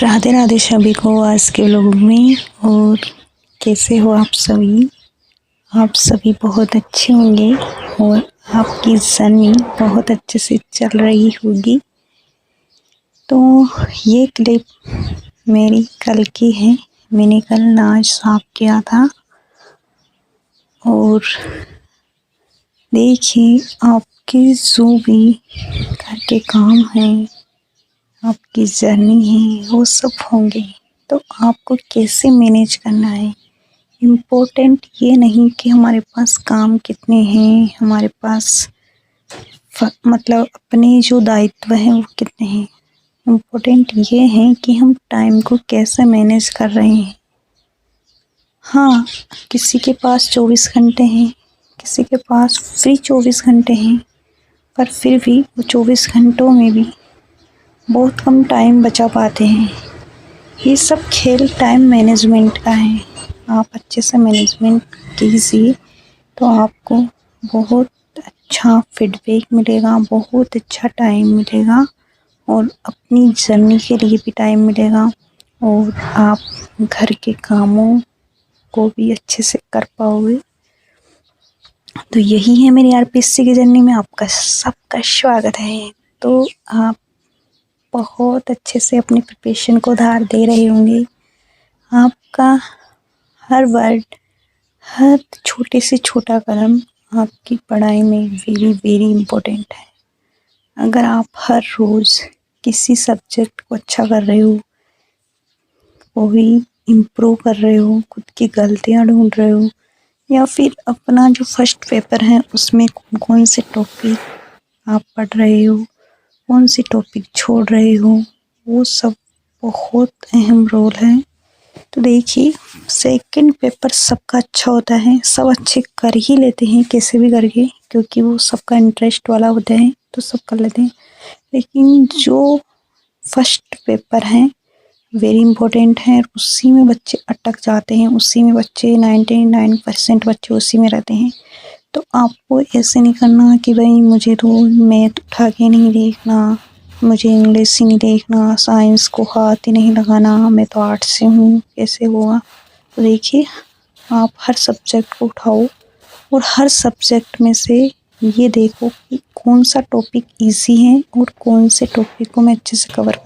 राधे राधे सभी को आज के व्लॉग में। और कैसे हो आप सभी? आप सभी बहुत अच्छे होंगे और आपकी जर्नी बहुत अच्छे से चल रही होगी। तो ये क्लिप मेरी कल की है। मैंने कल नाच साफ किया था और देखिए आपके जो भी घर के काम हैं, आपकी जर्नी है, वो सब होंगे। तो आपको कैसे मैनेज करना है। इम्पोर्टेंट ये नहीं कि हमारे पास काम कितने हैं, हमारे पास मतलब अपने जो दायित्व हैं वो कितने हैं। इम्पोर्टेंट ये है कि हम टाइम को कैसे मैनेज कर रहे हैं। हाँ, किसी के पास 24 घंटे हैं, किसी के पास फ्री 24 घंटे हैं, पर फिर भी वो 24 घंटों में भी बहुत कम टाइम बचा पाते हैं। ये सब खेल टाइम मैनेजमेंट का है। आप अच्छे से मैनेजमेंट कीजिए तो आपको बहुत अच्छा फीडबैक मिलेगा, बहुत अच्छा टाइम मिलेगा और अपनी जर्नी के लिए भी टाइम मिलेगा और आप घर के कामों को भी अच्छे से कर पाओगे। तो यही है मेरी आरपीएससी की जर्नी में आपका सबका स्वागत है। तो आप बहुत अच्छे से अपनी प्रिपरेशन को धार दे रहे होंगे। आपका हर वर्ड, हर छोटे से छोटा कदम आपकी पढ़ाई में वेरी वेरी इम्पोर्टेंट है। अगर आप हर रोज़ किसी सब्जेक्ट को अच्छा कर रहे हो, कोई इम्प्रूव कर रहे हो, खुद की गलतियां ढूंढ रहे हो, या फिर अपना जो फर्स्ट पेपर है उसमें कौन कौन से टॉपिक आप पढ़ रहे हो, कौन सी टॉपिक छोड़ रहे हो, वो सब बहुत अहम रोल है। तो देखिए सेकंड पेपर सबका अच्छा होता है, सब अच्छे कर ही लेते हैं कैसे भी करके, क्योंकि वो सबका इंटरेस्ट वाला होता है तो सब कर लेते हैं। लेकिन जो फर्स्ट पेपर है वेरी इम्पोर्टेंट है, उसी में बच्चे अटक जाते हैं, उसी में बच्चे 99% बच्चे उसी में रहते हैं। तो आपको ऐसे नहीं करना कि भाई मुझे तो मैथ उठा के नहीं देखना, मुझे इंग्लिश ही नहीं देखना, साइंस को हाथ ही नहीं लगाना, मैं तो आर्ट्स से हूँ, कैसे होगा। तो देखिए आप हर सब्जेक्ट को उठाओ और हर सब्जेक्ट में से ये देखो कि कौन सा टॉपिक इजी है और कौन से टॉपिक को मैं अच्छे से कवर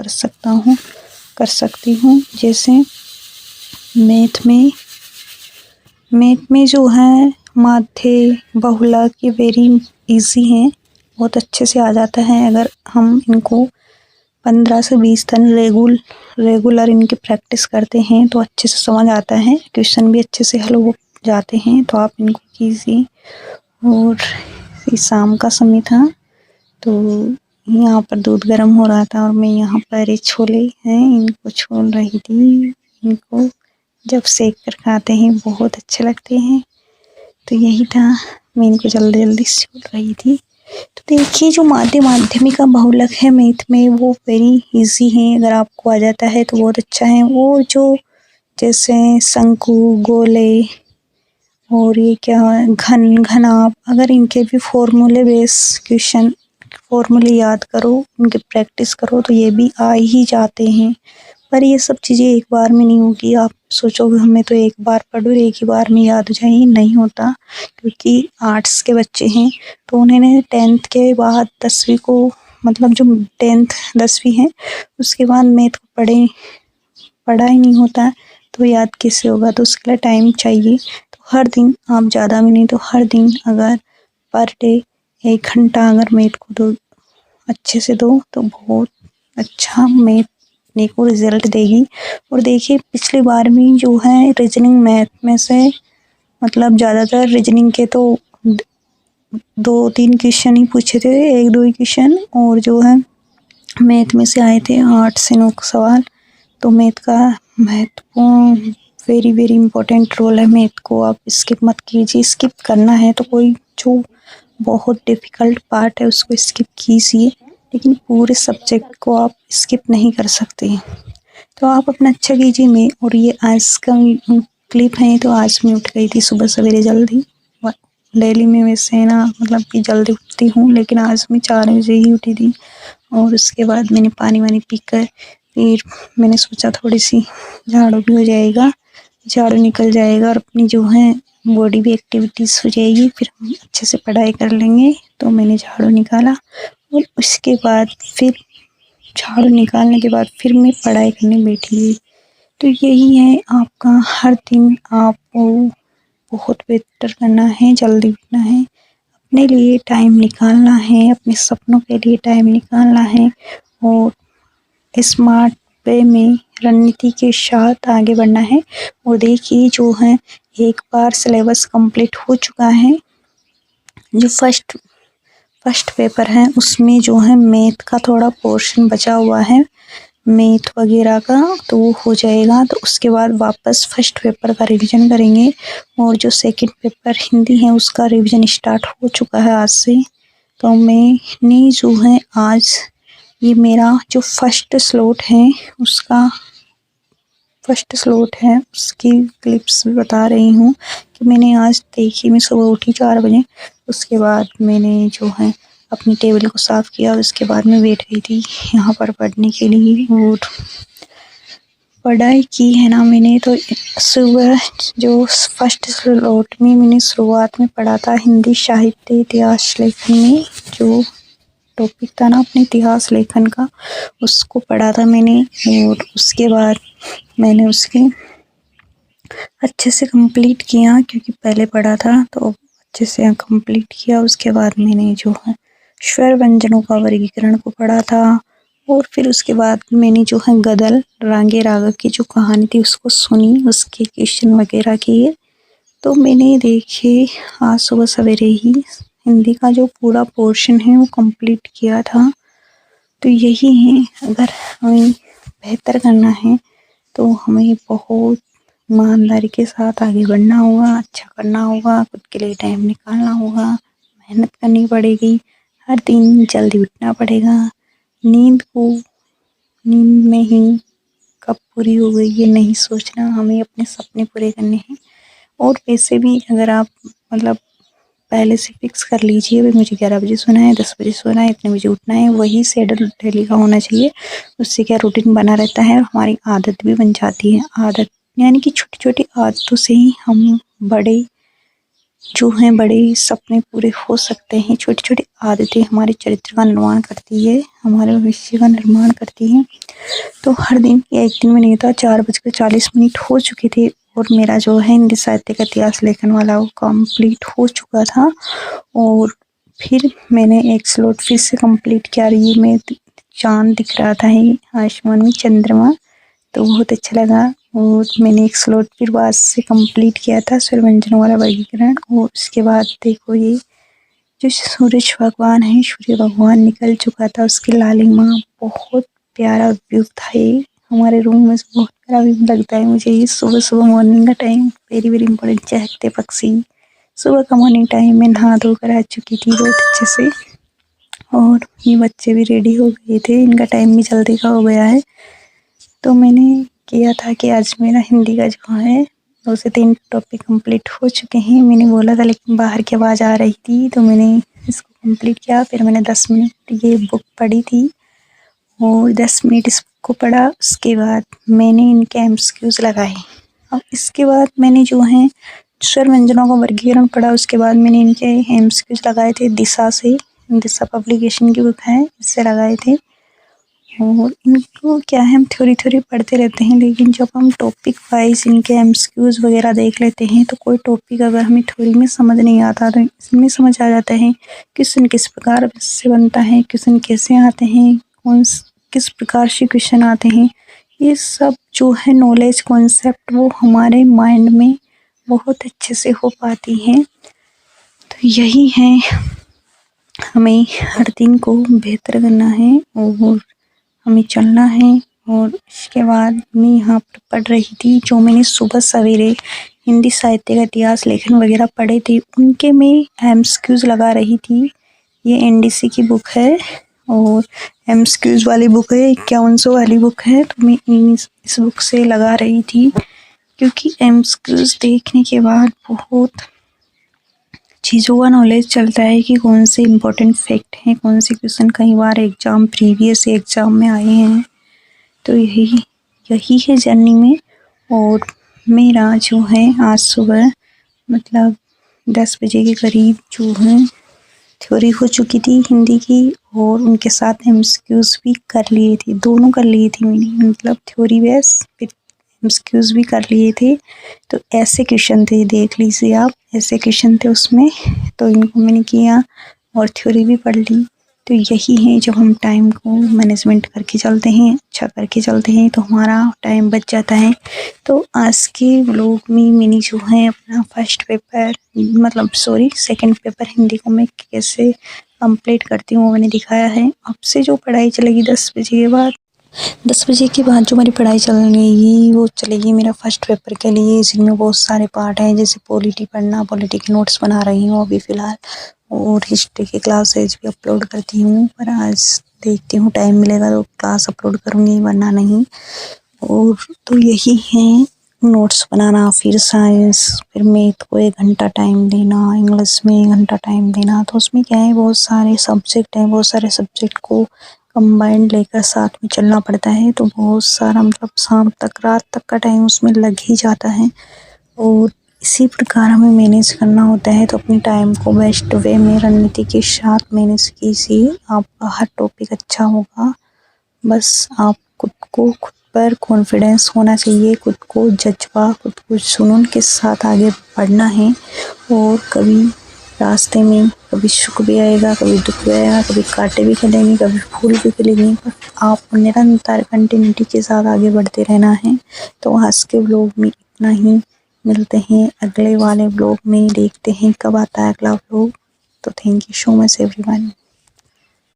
कर सकती हूँ। जैसे मैथ में जो है माध्य बहुलक ये वेरी इजी हैं, बहुत अच्छे से आ जाता है। अगर हम इनको 15 से 20 दिन रेगुलर इनकी प्रैक्टिस करते हैं तो अच्छे से समझ आता है, क्वेश्चन भी अच्छे से हल हो जाते हैं। तो आप इनको कीजिए। और शाम का समय था तो यहाँ पर दूध गर्म हो रहा था और मैं यहाँ पर ये छोले हैं इनको छोल रही थी। इनको जब सेक कर खाते हैं बहुत अच्छे लगते हैं। तो यही था, मैं इनको जल्दी जल्दी छोल रही थी। तो देखिए जो माध्यमिक का बहुलक है मैथ में वो वेरी इजी है, अगर आपको आ जाता है तो बहुत अच्छा है। वो जो जैसे शंकु, गोले और ये क्या घनाभ, अगर इनके भी फॉर्मूले बेस क्वेश्चन, फॉर्मूले याद करो, उनके प्रैक्टिस करो तो ये भी आ ही जाते हैं। पर ये सब चीज़ें एक बार में नहीं होगी। आप सोचोगे हमें तो एक बार पढ़ो एक ही बार में याद हो जाए, नहीं होता। क्योंकि आर्ट्स के बच्चे हैं तो उन्होंने 10th के बाद 10वीं को, मतलब जो 10th 10वीं है उसके बाद मैथ को पढ़ा ही नहीं होता तो याद कैसे होगा। तो उसके लिए टाइम चाहिए। तो हर दिन आप ज़्यादा भी नहीं तो हर दिन अगर पर डे 1 घंटा अगर मैथ को दो, अच्छे से दो तो बहुत अच्छा मैथ अपने को रिजल्ट देगी। और देखिए पिछली बार में जो है रीजनिंग मैथ में से, मतलब ज़्यादातर रीजनिंग के तो 2-3 क्वेश्चन ही पूछे थे, 1-2 ही क्वेश्चन, और जो है मैथ में से आए थे 8 से 9 सवाल। तो मैथ का महत्वपूर्ण वेरी वेरी इंपॉर्टेंट रोल है। मैथ को आप स्किप मत कीजिए। स्किप करना है तो कोई जो बहुत डिफ़िकल्ट पार्ट है उसको स्किप कीजिए, लेकिन पूरे सब्जेक्ट को आप स्किप नहीं कर सकते। तो आप अपना अच्छा कीजिए। मैं और ये आज का क्लिप है तो आज मैं उठ गई थी सुबह सवेरे जल्दी। डेली में वैसे ना मतलब कि जल्दी उठती हूँ, लेकिन आज मैं 4 बजे ही उठी थी। और उसके बाद मैंने पानी वानी पीकर फिर मैंने सोचा थोड़ी सी झाड़ू भी हो जाएगा, झाड़ू निकल जाएगा और अपनी जो है बॉडी भी एक्टिविटीज़ हो जाएगी, फिर हम अच्छे से पढ़ाई कर लेंगे। तो मैंने झाड़ू निकाला और उसके बाद फिर झाड़ू निकालने के बाद फिर मैं पढ़ाई करने बैठी। तो यही है आपका हर दिन आपको बहुत बेहतर करना है, जल्दी उठना है, अपने लिए टाइम निकालना है, अपने सपनों के लिए टाइम निकालना है और स्मार्ट वे में रणनीति के साथ आगे बढ़ना है। और देखिए जो है एक बार सिलेबस कंप्लीट हो चुका है, जो फर्स्ट पेपर है उसमें जो है मैथ का थोड़ा पोर्शन बचा हुआ है, मैथ वगैरह का, तो वो हो जाएगा। तो उसके बाद वापस फर्स्ट पेपर का रिवीजन करेंगे और जो सेकंड पेपर हिंदी है उसका रिवीजन स्टार्ट हो चुका है आज से। तो मैंने जो है आज ये मेरा जो फर्स्ट स्लॉट है उसकी क्लिप्स बता रही हूँ कि मैंने आज देखी। मैं सुबह उठी 4 बजे, उसके बाद मैंने जो है अपनी टेबल को साफ़ किया, उसके बाद मैं बैठ गई थी यहाँ पर पढ़ने के लिए और पढ़ाई की है ना मैंने। तो सुबह जो फर्स्ट स्लॉट में मैंने शुरुआत में पढ़ा था हिंदी साहित्य इतिहास लेखन में, जो टॉपिक था ना अपने इतिहास लेखन का, उसको पढ़ा था मैंने। और उसके बाद मैंने उसके अच्छे से कंप्लीट किया, क्योंकि पहले पढ़ा था तो अच्छे से कंप्लीट किया। उसके बाद मैंने जो है स्वर व्यंजनों का वर्गीकरण को पढ़ा था और फिर उसके बाद मैंने जो है गदल रांगे रागा की जो कहानी थी उसको सुनी, उसके क्वेश्चन वगैरह किए। तो मैंने देखे आज सुबह सवेरे ही हिंदी का जो पूरा पोर्शन है वो कंप्लीट किया था। तो यही है, अगर हमें बेहतर करना है तो हमें बहुत ईमानदारी के साथ आगे बढ़ना होगा, अच्छा करना होगा, खुद के लिए टाइम निकालना होगा, मेहनत करनी पड़ेगी, हर दिन जल्दी उठना पड़ेगा। नींद में ही कब पूरी हो गई ये नहीं सोचना, हमें अपने सपने पूरे करने हैं। और वैसे भी अगर आप मतलब पहले से फिक्स कर लीजिए, भाई मुझे 11 बजे सोना है, 10 बजे सोना है, इतने बजे उठना है, वही शेड्यूल डेली का होना चाहिए। उससे क्या रूटीन बना रहता है और हमारी आदत भी बन जाती है। आदत यानी कि छोटी छोटी आदतों से ही हम बड़े सपने पूरे हो सकते हैं। छोटी छोटी आदतें हमारे चरित्र का निर्माण करती है, हमारे भविष्य का निर्माण करती हैं। तो हर दिन एक दिन में नहीं था, 4:40 हो चुके थे और मेरा जो है हिंदी साहित्य का इतिहास लेखन वाला वो कंप्लीट हो चुका था। और फिर मैंने एक स्लॉट फिर से कंप्लीट किया। ये में चांद दिख रहा था आसमान में, चंद्रमा, तो बहुत अच्छा लगा। और मैंने एक स्लॉट फिर बाद से कंप्लीट किया था स्वर व्यंजनों वाला वर्गीकरण। और उसके बाद देखो ये जो सूरज भगवान है, सूर्य भगवान निकल चुका था, उसकी लालिमा, बहुत प्यारा व्यू था ये। हमारे रूम में बहुत प्यारा व्यू लगता है मुझे ये सुबह सुबह मॉर्निंग का टाइम, वेरी वेरी इंपॉर्टेंट। चहकते पक्षी, सुबह का मॉर्निंग टाइम में नहा धोकर आ चुकी थी बहुत अच्छे से। और ये बच्चे भी रेडी हो गए थे, इनका टाइम भी जल्दी का हो गया है। तो मैंने किया था कि आज मेरा हिंदी का जो है 2 से 3 टॉपिक कंप्लीट हो चुके हैं। मैंने बोला था लेकिन बाहर की आवाज़ आ रही थी, तो मैंने इसको कंप्लीट किया। फिर मैंने 10 मिनट ये बुक पढ़ी थी और 10 मिनट इसको पढ़ा। उसके बाद मैंने इनके एमसीक्यूज लगाए। अब इसके बाद मैंने जो है स्वर व्यंजनों का वर्गीकरण पढ़ा। उसके बाद मैंने इनके एमसीक्यूज लगाए थे दिशा पब्लिकेशन की बुक है, इससे लगाए थे। और इनको क्या है, हम थोड़ी पढ़ते रहते हैं, लेकिन जब हम टॉपिक वाइज इनके एमसीक्यूज वगैरह देख लेते हैं तो कोई टॉपिक अगर हमें थ्योरी में समझ नहीं आता तो इसमें समझ आ जाता है क्वेश्चन किस प्रकार से बनता है, क्वेश्चन कैसे आते हैं, किस प्रकार से क्वेश्चन आते हैं। ये सब जो है नॉलेज कॉन्सेप्ट वो हमारे माइंड में बहुत अच्छे से हो पाती हैं। तो यही है, हमें हर दिन को बेहतर करना है और हमें चलना है। और इसके बाद मैं यहाँ पर पढ़ रही थी, जो मैंने सुबह सवेरे हिंदी साहित्य का इतिहास लेखन वगैरह पढ़े थे उनके मैं एमसीक्यूज लगा रही थी। ये एनडीसी की बुक है और एमसीक्यूज वाली बुक है, 5100 वाली बुक है। तो मैं इस बुक से लगा रही थी, क्योंकि एमसीक्यूज देखने के बाद बहुत चीज़ों का नॉलेज चलता है कि कौन से इम्पोर्टेंट फैक्ट हैं, कौन से क्वेश्चन कई बार प्रीवियस एग्जाम में आए हैं, तो यही यही है जर्नी में। और मेरा जो है आज सुबह मतलब 10 बजे के करीब जो है थ्योरी हो चुकी थी हिंदी की, और उनके साथ एमसीक्यूज भी कर लिए थे, दोनों कर लिए थे मैंने, मतलब थ्योरी बेस फिर एमसीक्यूज भी कर लिए थे। तो ऐसे क्वेश्चन थे, देख लीजिए आप, ऐसे क्वेश्चन थे उसमें, तो इनको मैंने किया और थ्योरी भी पढ़ ली। तो यही है, जब हम टाइम को मैनेजमेंट करके चलते हैं, अच्छा करके चलते हैं, तो हमारा टाइम बच जाता है। तो आज के व्लॉग में मैंने जो है अपना फर्स्ट पेपर मतलब सॉरी सेकंड पेपर हिंदी को मैं कैसे कंप्लीट करती हूँ वो मैंने दिखाया है। अब से जो पढ़ाई चलेगी 10 बजे के बाद, 10 बजे के बाद जो मेरी पढ़ाई चलेगी वो चलेगी मेरा फर्स्ट पेपर के लिए, जिनमें बहुत सारे पार्ट हैं, जैसे पॉलिटी पढ़ना, पॉलिटी के नोट्स बना रही हूँ अभी फ़िलहाल, और हिस्ट्री की क्लासेज भी अपलोड करती हूँ, पर आज देखती हूँ टाइम मिलेगा तो क्लास अपलोड करूँगी वरना नहीं। और तो यही है, नोट्स बनाना, फिर साइंस, फिर मैथ को 1 घंटा टाइम देना, इंग्लिश में 1 घंटा टाइम देना। तो उसमें क्या है, बहुत सारे सब्जेक्ट हैं, बहुत सारे सब्जेक्ट को कंबाइंड लेकर साथ में चलना पड़ता है, तो बहुत सारा मतलब शाम तक रात तक का टाइम उसमें लग ही जाता है। और इसी प्रकार हमें मैनेज करना होता है, तो अपने टाइम को बेस्ट वे में रणनीति के साथ मैनेज कीजिए, आपका हर टॉपिक अच्छा होगा। बस आप खुद पर कॉन्फिडेंस होना चाहिए, खुद को जज्बा, खुद को जुनून के साथ आगे बढ़ना है। और कभी रास्ते में कभी सुख भी आएगा, कभी दुख भी आएगा, कभी कांटे भी खिलेंगे, कभी फूल भी खिलेंगे, पर आपको निरंतर कंटिन्यूटी के साथ आगे बढ़ते रहना है। तो आज के व्लॉग में इतना ही, मिलते हैं अगले वाले व्लॉग में, देखते हैं कब आता है अगला व्लॉग। तो thank you so much everyone.